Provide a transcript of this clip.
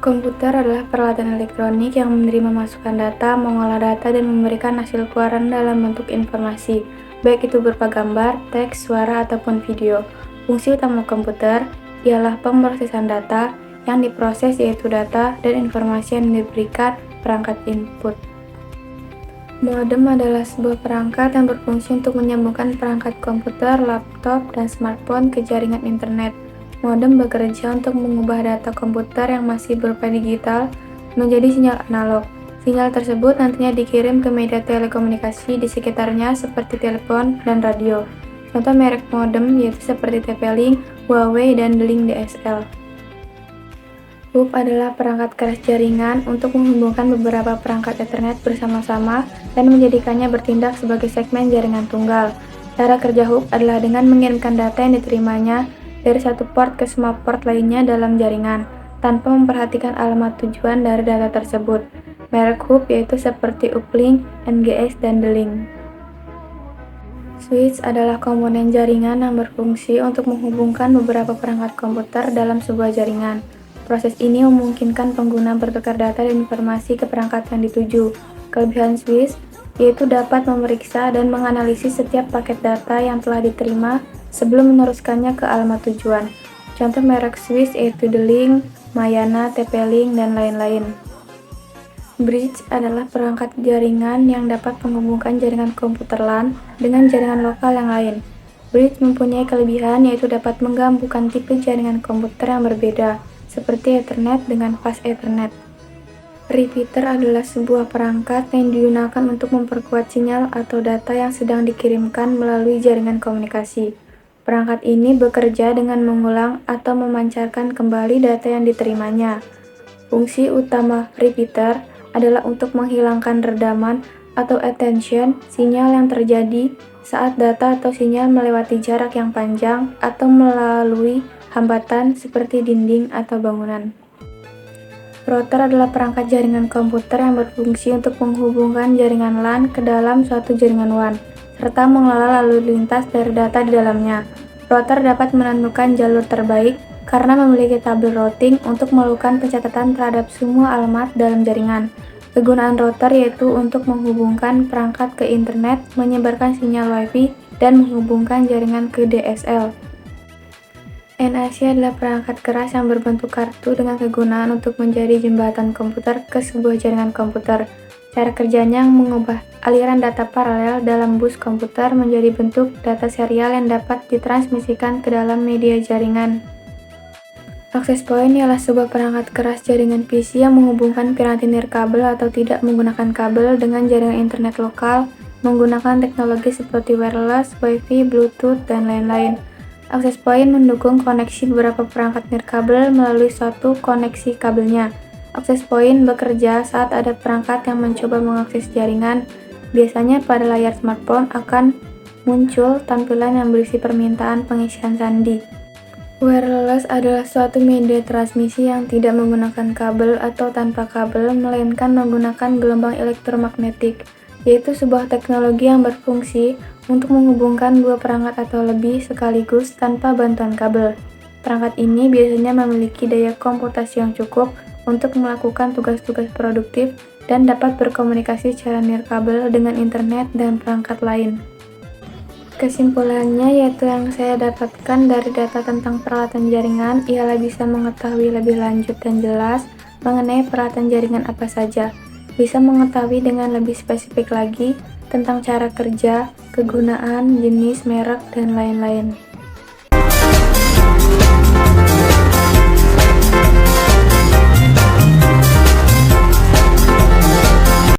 Komputer adalah peralatan elektronik yang menerima masukan data, mengolah data, dan memberikan hasil keluaran dalam bentuk informasi, baik itu berupa gambar, teks, suara, ataupun video. Fungsi utama komputer ialah pemrosesan data, yang diproses yaitu data dan informasi yang diberikan perangkat input. Modem adalah sebuah perangkat yang berfungsi untuk menyambungkan perangkat komputer, laptop, dan smartphone ke jaringan internet. Modem bekerja untuk mengubah data komputer yang masih berupa digital menjadi sinyal analog. Sinyal tersebut nantinya dikirim ke media telekomunikasi di sekitarnya seperti telepon dan radio. Contoh merek modem yaitu seperti TP-Link, Huawei, dan D-Link DSL. Hub adalah perangkat keras jaringan untuk menghubungkan beberapa perangkat Ethernet bersama-sama dan menjadikannya bertindak sebagai segmen jaringan tunggal. Cara kerja hub adalah dengan mengirimkan data yang diterimanya dari satu port ke semua port lainnya dalam jaringan, tanpa memperhatikan alamat tujuan dari data tersebut. Merek hub yaitu seperti Uplink, NGX, dan D-Link. Switch adalah komponen jaringan yang berfungsi untuk menghubungkan beberapa perangkat komputer dalam sebuah jaringan. Proses ini memungkinkan pengguna bertukar data dan informasi ke perangkat yang dituju. Kelebihan switch yaitu dapat memeriksa dan menganalisis setiap paket data yang telah diterima sebelum meneruskannya ke alamat tujuan. Contoh merek switch yaitu D-Link, Mayana, TP-Link, dan lain-lain. Bridge adalah perangkat jaringan yang dapat menghubungkan jaringan komputer LAN dengan jaringan lokal yang lain. Bridge mempunyai kelebihan yaitu dapat menggabungkan tipe jaringan komputer yang berbeda, seperti Ethernet dengan Fast Ethernet. Repeater adalah sebuah perangkat yang digunakan untuk memperkuat sinyal atau data yang sedang dikirimkan melalui jaringan komunikasi. Perangkat ini bekerja dengan mengulang atau memancarkan kembali data yang diterimanya. Fungsi utama repeater adalah untuk menghilangkan redaman atau attention sinyal yang terjadi saat data atau sinyal melewati jarak yang panjang atau melalui hambatan seperti dinding atau bangunan. Router adalah perangkat jaringan komputer yang berfungsi untuk menghubungkan jaringan LAN ke dalam suatu jaringan WAN, serta mengelola lalu lintas dari data di dalamnya. Router dapat menentukan jalur terbaik karena memiliki tabel routing untuk melakukan pencatatan terhadap semua alamat dalam jaringan. Kegunaan router yaitu untuk menghubungkan perangkat ke internet, menyebarkan sinyal Wi-Fi, dan menghubungkan jaringan ke DSL. NIC adalah perangkat keras yang berbentuk kartu dengan kegunaan untuk menjadi jembatan komputer ke sebuah jaringan komputer. Cara kerjanya mengubah aliran data paralel dalam bus komputer menjadi bentuk data serial yang dapat ditransmisikan ke dalam media jaringan. Access point ialah sebuah perangkat keras jaringan PC yang menghubungkan piranti nirkabel atau tidak menggunakan kabel dengan jaringan internet lokal menggunakan teknologi seperti wireless, Wi-Fi, Bluetooth, dan lain-lain. Access point mendukung koneksi beberapa perangkat nirkabel melalui suatu koneksi kabelnya. Access point bekerja saat ada perangkat yang mencoba mengakses jaringan. Biasanya pada layar smartphone akan muncul tampilan yang berisi permintaan pengisian sandi. Wireless adalah suatu media transmisi yang tidak menggunakan kabel atau tanpa kabel, melainkan menggunakan gelombang elektromagnetik, yaitu sebuah teknologi yang berfungsi untuk menghubungkan dua perangkat atau lebih sekaligus tanpa bantuan kabel. Perangkat ini biasanya memiliki daya komputasi yang cukup untuk melakukan tugas-tugas produktif dan dapat berkomunikasi secara nirkabel dengan internet dan perangkat lain. Kesimpulannya yaitu yang saya dapatkan dari data tentang peralatan jaringan ialah bisa mengetahui lebih lanjut dan jelas mengenai peralatan jaringan apa saja, bisa mengetahui dengan lebih spesifik lagi tentang cara kerja, kegunaan, jenis, merek, dan lain-lain.